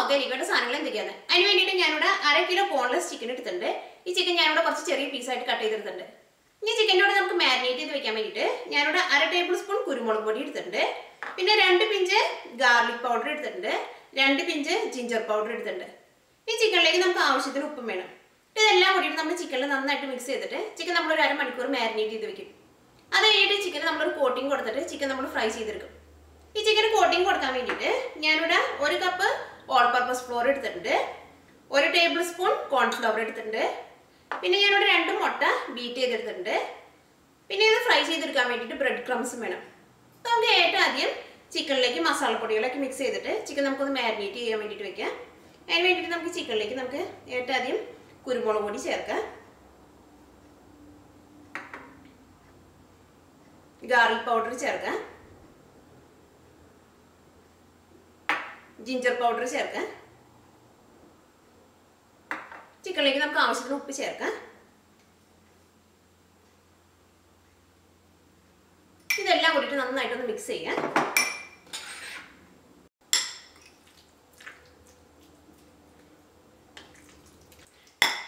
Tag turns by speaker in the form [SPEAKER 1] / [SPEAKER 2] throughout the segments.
[SPEAKER 1] നോക്കാം എനിക്കിവിടെ സാധനങ്ങൾ എന്തൊക്കെയാണ്. അതിന് വേണ്ടിയിട്ട് ഞാനിവിടെ 1/2 കിലോ ബോൺലെസ് ചിക്കൻ എടുത്തിട്ടുണ്ട്. ഈ ചിക്കൻ ഞാനിവിടെ കുറച്ച് ചെറിയ പീസായിട്ട് കട്ട് ചെയ്തെടുത്തിട്ടുണ്ട്. ഇനി ചിക്കനോട് നമുക്ക് മാരിനേറ്റ് ചെയ്ത് വെക്കാൻ വേണ്ടിയിട്ട് ഞാനിവിടെ 1/2 ടേബിൾ സ്പൂൺ കുരുമുളക് പൊടി എടുത്തിട്ടുണ്ട്. പിന്നെ 2 പിഞ്ച് ഗാർലിക് പൗഡർ എടുത്തിട്ടുണ്ട്. 2 പിഞ്ച് ജിഞ്ചർ പൗഡർ എടുത്തിട്ടുണ്ട്. ഈ ചിക്കനിലേക്ക് നമുക്ക് ആവശ്യത്തിന് ഉപ്പും വേണം. ഇതെല്ലാം കൂടിയിട്ട് നമ്മൾ ചിക്കനിൽ നന്നായിട്ട് മിക്സ് ചെയ്തിട്ട് ചിക്കൻ നമ്മൾ 1/2 മണിക്കൂർ മാരിനേറ്റ് ചെയ്ത് വെക്കും. അത് കഴിഞ്ഞിട്ട് ചിക്കൻ നമ്മളൊരു കോട്ടിങ് കൊടുത്തിട്ട് ചിക്കൻ നമ്മൾ ഫ്രൈ ചെയ്തെടുക്കും. ഈ ചിക്കൻ കോട്ടിങ് കൊടുക്കാൻ വേണ്ടിയിട്ട് ഞാനിവിടെ 1 കപ്പ് ഓൾ പർപ്പസ് ഫ്ലോർ എടുത്തിട്ടുണ്ട്. 1 ടേബിൾ സ്പൂൺ കോൺഫ്ലവർ എടുത്തിട്ടുണ്ട്. പിന്നെ ഞാനിവിടെ 2 മുട്ട ബീറ്റ് ചെയ്തെടുത്തിട്ടുണ്ട്. പിന്നെ ഇത് ഫ്രൈ ചെയ്തെടുക്കാൻ വേണ്ടിയിട്ട് ബ്രെഡ് ക്രംസും വേണം. നമുക്ക് ഏറ്റവും ആദ്യം ചിക്കനിലേക്ക് മസാലപ്പൊടികളൊക്കെ മിക്സ് ചെയ്തിട്ട് ചിക്കൻ നമുക്കൊന്ന് മാരിനേറ്റ് ചെയ്യാൻ വേണ്ടിയിട്ട് വെക്കാം. അതിന് വേണ്ടിയിട്ട് നമുക്ക് ചിക്കനിലേക്ക് നമുക്ക് ഏറ്റവും ആദ്യം കുരുമുളക് പൊടി ചേർക്കാം, ഗാർലിക് പൗഡർ ചേർക്കാം, ജിഞ്ചർ പൗഡർ ചേർക്കാം, ചിക്കനിലേക്ക് നമുക്ക് ആവശ്യത്തിന് ഉപ്പ് ചേർക്കാം. ഇതെല്ലാം കൂടിയിട്ട് നന്നായിട്ടൊന്ന് മിക്സ് ചെയ്യാം.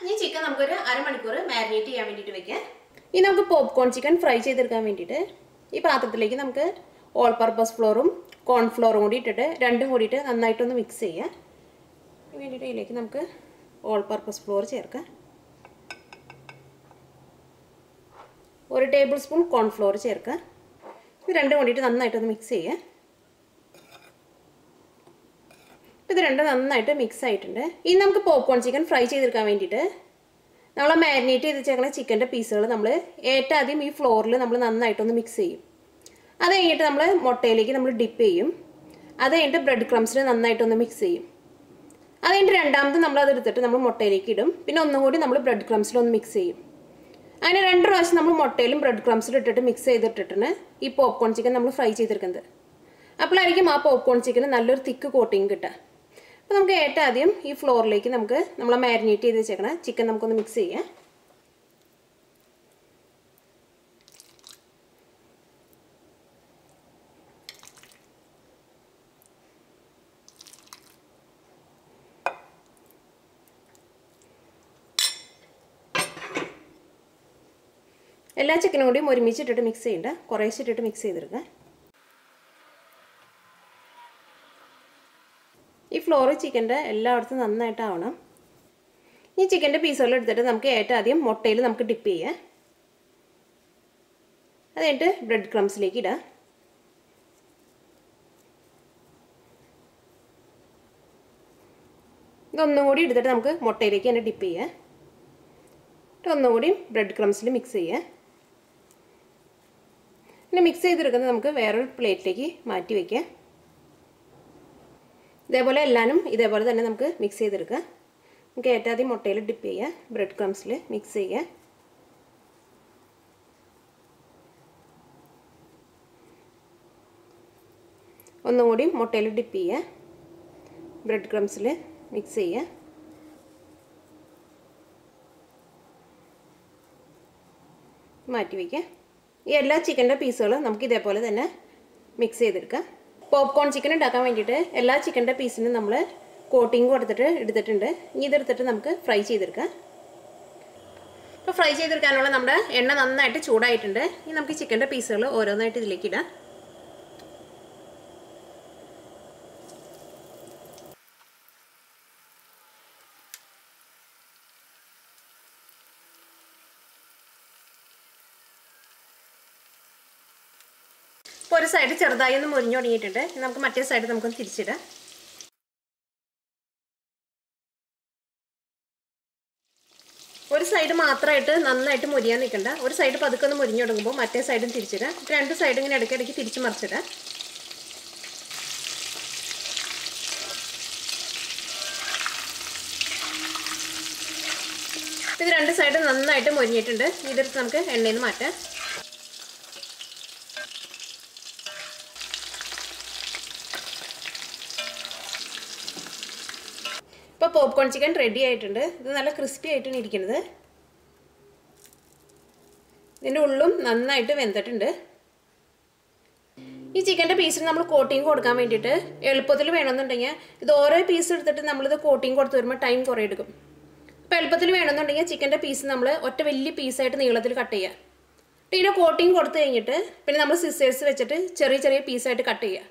[SPEAKER 1] ഈ ചിക്കൻ നമുക്കൊരു 1/2 മണിക്കൂർ മാരിനേറ്റ് ചെയ്യാൻ വേണ്ടിയിട്ട് വെക്കാം. ഇനി നമുക്ക് പോപ്കോൺ ചിക്കൻ ഫ്രൈ ചെയ്തെടുക്കാൻ വേണ്ടിയിട്ട് ഈ പാത്രത്തിലേക്ക് നമുക്ക് ഓൾ പർപ്പസ് ഫ്ലോറും കോൺഫ്ലോറും കൂടി ഇട്ടിട്ട് രണ്ടും കൂടിയിട്ട് നന്നായിട്ടൊന്ന് മിക്സ് ചെയ്യാം. അതിന് വേണ്ടിയിട്ട് ഇതിലേക്ക് നമുക്ക് ഓൾ പർപ്പസ് ഫ്ലോർ ചേർക്കാം, 1 ടേബിൾ സ്പൂൺ കോൺഫ്ലോർ ചേർക്കാം. ഇത് രണ്ടും കൂടിയിട്ട് നന്നായിട്ടൊന്ന് മിക്സ് ചെയ്യാം. ഇത് രണ്ടും നന്നായിട്ട് മിക്സ് ആയിട്ടുണ്ട്. ഇനി നമുക്ക് പോപ്കോൺ ചിക്കൻ ഫ്രൈ ചെയ്തെടുക്കാൻ വേണ്ടിയിട്ട് നമ്മൾ മാരിനേറ്റ് ചെയ്ത് വെച്ചേക്കുന്ന ചിക്കൻ്റെ പീസുകൾ നമ്മൾ ഏറ്റവും ആദ്യം ഈ ഫ്ലോറിൽ നമ്മൾ നന്നായിട്ടൊന്ന് മിക്സ് ചെയ്യും. അത് കഴിഞ്ഞിട്ട് നമ്മൾ മുട്ടയിലേക്ക് നമ്മൾ ഡിപ്പ് ചെയ്യും. അത് കഴിഞ്ഞിട്ട് ബ്രെഡ് ക്രംസിൽ നന്നായിട്ടൊന്ന് മിക്സ് ചെയ്യും. അത് കഴിഞ്ഞിട്ട് രണ്ടാമത് നമ്മൾ അതെടുത്തിട്ട് നമ്മൾ മുട്ടയിലേക്ക് ഇടും. പിന്നെ ഒന്നും കൂടി നമ്മൾ ബ്രെഡ് ക്രംസിലൊന്ന് മിക്സ് ചെയ്യും. അങ്ങനെ 2 പ്രാവശ്യം നമ്മൾ മുട്ടയിലും ബ്രെഡ് ക്രംസിലും ഇട്ടിട്ട് മിക്സ് ചെയ്തിട്ടിട്ടാണ് ഈ പോപ്കോൺ ചിക്കൻ നമ്മൾ ഫ്രൈ ചെയ്തെടുക്കുന്നത്. അപ്പോഴായിരിക്കും ആ പോപ്കോൺ ചിക്കന് നല്ലൊരു തിക്ക് കോട്ടിങ് കിട്ടുക. അപ്പോൾ നമുക്ക് ഏറ്റവും ആദ്യം ഈ ഫ്ലോറിലേക്ക് നമുക്ക് നമ്മൾ മാരിനേറ്റ് ചെയ്ത് വെച്ചേക്കണം ചിക്കൻ നമുക്കൊന്ന് മിക്സ് ചെയ്യാം. എല്ലാ ചിക്കനും കൂടിയും ഒരുമിച്ചിട്ടിട്ട് മിക്സ് ചെയ്യണ്ട, കുറേശ്ശെ ഇട്ടിട്ട് മിക്സ് ചെയ്തെടുക്കുക. ഈ ഫ്ലോർ ചിക്കൻ്റെ എല്ലായിടത്തും നന്നായിട്ടാവണം. ഈ ചിക്കൻ്റെ പീസുകൾ എടുത്തിട്ട് നമുക്ക് ഏറ്റവും ആദ്യം മുട്ടയിൽ നമുക്ക് ഡിപ്പ് ചെയ്യാം. അത് കഴിഞ്ഞിട്ട് ബ്രെഡ് ക്രംസിലേക്ക് ഇടാം. ഇതൊന്നും കൂടി എടുത്തിട്ട് നമുക്ക് മുട്ടയിലേക്ക് തന്നെ ഡിപ്പ് ചെയ്യാം. ഒന്നും കൂടി ബ്രെഡ് ക്രംസിൽ മിക്സ് ചെയ്യാം. പിന്നെ മിക്സ് ചെയ്തെടുക്കുന്നത് നമുക്ക് വേറൊരു പ്ലേറ്റിലേക്ക് മാറ്റി വയ്ക്കാം. ഇതേപോലെ എല്ലാനും ഇതേപോലെ തന്നെ നമുക്ക് മിക്സ് ചെയ്തെടുക്കാം. നമുക്ക് ഏറ്റവും ആദ്യം മുട്ടയിൽ ഡിപ്പ് ചെയ്യുക, ബ്രെഡ് ക്രംസിൽ മിക്സ് ചെയ്യുക. ഒന്നും കൂടി മുട്ടയിൽ ഡിപ്പ് ചെയ്യുക, ബ്രെഡ് ക്രംസിൽ മിക്സ് ചെയ്യുക. മാറ്റി വയ്ക്കുക. ഈ എല്ലാ ചിക്കൻ്റെ പീസുകളും നമുക്ക് ഇതേപോലെ തന്നെ മിക്സ് ചെയ്തെടുക്കാം. പോപ്കോൺ ചിക്കൻ ഉണ്ടാക്കാൻ വേണ്ടിയിട്ട് എല്ലാ ചിക്കൻ്റെ പീസിനും നമ്മൾ കോട്ടിങ് കൊടുത്തിട്ട് എടുത്തിട്ടുണ്ട്. ഇനി ഇതെടുത്തിട്ട് നമുക്ക് ഫ്രൈ ചെയ്തെടുക്കാം. ഇപ്പോൾ ഫ്രൈ ചെയ്തെടുക്കാനുള്ള നമ്മുടെ എണ്ണ നന്നായിട്ട് ചൂടായിട്ടുണ്ട്. ഇനി നമുക്ക് ചിക്കൻ്റെ പീസുകൾ ഓരോന്നായിട്ട് ഇതിലേക്ക് ഇടാം. ഇപ്പോൾ ഒരു സൈഡ് ചെറുതായി ഒന്ന് മുരിഞ്ഞു തുടങ്ങിയിട്ടുണ്ട്. നമുക്ക് മറ്റേ സൈഡ് നമുക്കൊന്ന് തിരിച്ചിടാം. ഒരു സൈഡ് മാത്രമായിട്ട് നന്നായിട്ട് മുരിയാൻ നിൽക്കണ്ട. ഒരു സൈഡ് പതുക്കെ ഒന്ന് മുരിഞ്ഞു തുടങ്ങുമ്പോൾ മറ്റേ സൈഡും തിരിച്ചിടാം. 2 സൈഡ് ഇങ്ങനെ ഇടയ്ക്കിടയ്ക്ക് തിരിച്ച് മറിച്ചിടാം. ഇത് 2 സൈഡ് നന്നായിട്ട് മുരിഞ്ഞിട്ടുണ്ട്. ഇതെടുത്ത് നമുക്ക് എണ്ണയിൽ നിന്ന് മാറ്റാം. ഇപ്പോൾ പോപ്കോൺ ചിക്കൻ റെഡി ആയിട്ടുണ്ട്. ഇത് നല്ല ക്രിസ്പി ആയിട്ടാണ് ഇരിക്കുന്നത്. ഇതിൻ്റെ ഉള്ളും നന്നായിട്ട് വെന്തിട്ടുണ്ട്. ഈ ചിക്കൻ്റെ പീസിന് നമ്മൾ കോട്ടിങ് കൊടുക്കാൻ വേണ്ടിയിട്ട് എളുപ്പത്തിൽ വേണമെന്നുണ്ടെങ്കിൽ ഇത് ഓരോ പീസ് എടുത്തിട്ട് നമ്മളിത് കോട്ടിങ് കൊടുത്ത് വരുമ്പോൾ ടൈം കുറേ എടുക്കും. അപ്പോൾ എളുപ്പത്തിൽ വേണമെന്നുണ്ടെങ്കിൽ ചിക്കൻ്റെ പീസ് നമ്മൾ ഒറ്റ വലിയ പീസായിട്ട് നീളത്തിൽ കട്ട് ചെയ്യുക. ഇതിനെ കോട്ടിങ് കൊടുത്തു കഴിഞ്ഞിട്ട് പിന്നെ നമ്മൾ സിസേഴ്സ് വെച്ചിട്ട് ചെറിയ ചെറിയ പീസായിട്ട് കട്ട് ചെയ്യുക.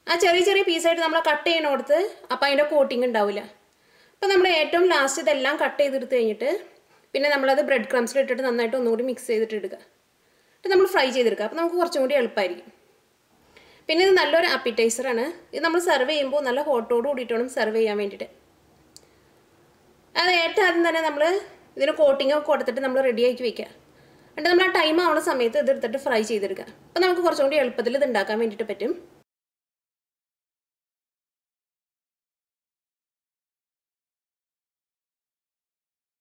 [SPEAKER 1] ആ ചെറിയ ചെറിയ പീസായിട്ട് നമ്മൾ കട്ട് ചെയ്യണോടത്ത് അപ്പോൾ അതിൻ്റെ കോട്ടിങ് ഉണ്ടാവില്ല. അപ്പോൾ നമ്മൾ ഏറ്റവും ലാസ്റ്റ് ഇതെല്ലാം കട്ട് ചെയ്തെടുത്ത് കഴിഞ്ഞിട്ട് പിന്നെ നമ്മളത് ബ്രെഡ് ക്രംസിലിട്ടിട്ട് നന്നായിട്ട് ഒന്നുകൂടി മിക്സ് ചെയ്തിട്ട് എടുക്കുക. എന്നിട്ട് നമ്മൾ ഫ്രൈ ചെയ്തെടുക്കുക. അപ്പോൾ നമുക്ക് കുറച്ചും കൂടി എളുപ്പമായിരിക്കും. പിന്നെ ഇത് നല്ലൊരു അപ്പിറ്റൈസറാണ്. ഇത് നമ്മൾ സെർവ് ചെയ്യുമ്പോൾ നല്ല ഹോട്ടോട് കൂടിയിട്ട് വേണം സെർവ് ചെയ്യാൻ വേണ്ടിയിട്ട്. അത് ഏറ്റവും ആദ്യം തന്നെ നമ്മൾ ഇതിന് കോട്ടിങ് ഒക്കെ കൊടുത്തിട്ട് നമ്മൾ റെഡിയാക്കി വയ്ക്കുക. എന്നിട്ട് നമ്മൾ ആ ടൈം ആവുന്ന സമയത്ത് ഇതെടുത്തിട്ട് ഫ്രൈ ചെയ്തെടുക്കുക. അപ്പോൾ നമുക്ക് കുറച്ചും കൂടി എളുപ്പത്തിൽ ഇത് ഉണ്ടാക്കാൻ വേണ്ടിയിട്ട് പറ്റും.